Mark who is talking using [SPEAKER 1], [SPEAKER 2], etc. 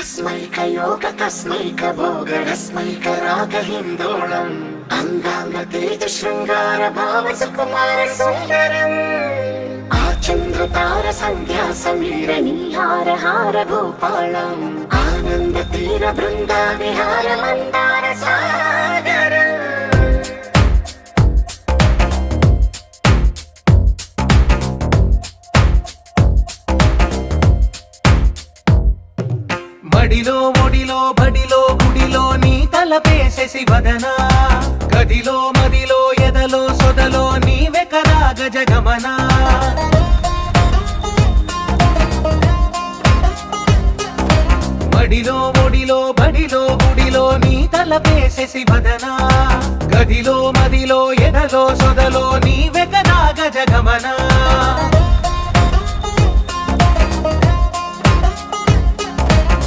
[SPEAKER 1] तस्मैक भोगरस्मैक रागहिन्दोळम् अङ्गाङ्ग तेज शृङ्गार भाव सुकुमार सुन्दरम् आचन्द्रतार सन्ध्या समीर नीहार हार भूपालम् आनन्द तीर बृन्दा विहार मन्दार सागरम्
[SPEAKER 2] మడిలో ఒడిలో బడిలో గుడిలో నీ తలపేసేసి వదనా గదిలో మదిలో ఎదలో సొదలో నీవే కదా గజగమనా మడిలో ఒడిలో బడిలో గుడిలో నీ తలపేసేసి వదనా గదిలో మదిలో ఎదలో సొదలో నీవే కదా గజగమనా